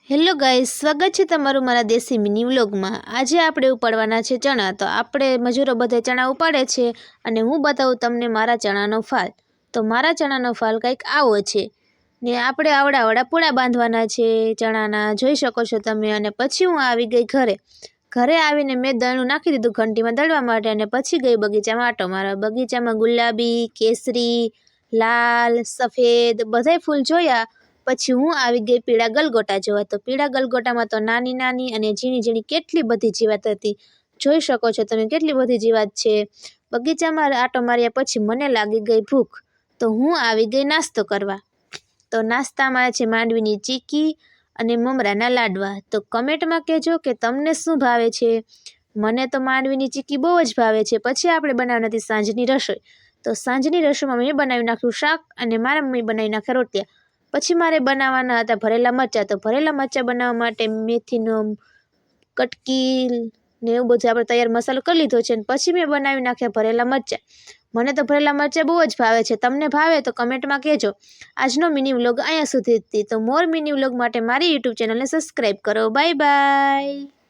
Hello guys, સ્વાગત છે તમારું મારા દેશી મિની વ્લોગમાં। આજે આપણે ઉપાડવાના છે ચણા। તો આપણે મજૂરો બધે ચણા ઉપાડે છે અને હું બતાવું તમને મારા ચણાનો ફાલ। તો મારા ચણાનો ફાલ કંઈક આવો છે ને આપણે આવડા પૂળા બાંધવાના છે ચણાના, જોઈ શકો છો તમે। અને પછી હું આવી ગઈ ઘરે આવીને મેં દળનું નાખી દીધું ઘંટીમાં દળવા માટે અને પછી ગઈ બગીચામાં આટો મારવા। બગીચામાં ગુલાબી, કેસરી, લાલ, સફેદ બધાય ફૂલ જોયા। પછી હું આવી ગઈ પીળા ગલગોટા જોવા। તો પીળા ગલગોટામાં તો નાની નાની અને ઝીણી ઝીણી કેટલી બધી જીવાત હતી, જોઈ શકો છો તમે કેટલી બધી જીવાત છે। બગીચામાં આટો માર્યા પછી મને લાગી ગઈ ભૂખ, તો હું આવી ગઈ નાસ્તો કરવા। તો નાસ્તામાં છે માંડવીની ચીકી અને મમરાના લાડવા। તો કમેન્ટમાં કહેજો કે તમને શું ભાવે છે। મને તો માંડવીની ચીકી બહુ જ ભાવે છે। પછી આપણે બનાવવાની હતી સાંજની રસોઈ। તો સાંજની રસોઈમાં મેં બનાવી નાખ્યું શાક અને મારા મમ્મી બનાવી નાખ્યા રોટિયા। પછી મારે બનાવવાના હતા ભરેલા મરચાં। તો ભરેલા મરચાં બનાવવા માટે મેથીનો કટકી ને એવું બધું આપણે તૈયાર મસાલો કરી લીધો છે અને પછી મેં બનાવી નાખ્યા ભરેલા મરચાં। મને તો ભરેલા મરચાં બહુ જ ભાવે છે, તમને ભાવે તો કમેન્ટમાં કહેજો। આજનો મિની વ્લોગ અહીંયા સુધી હતી। તો મોર મિની વ્લોગ માટે મારી યુટ્યુબ ચેનલને સબસ્ક્રાઈબ કરો। Bye bye.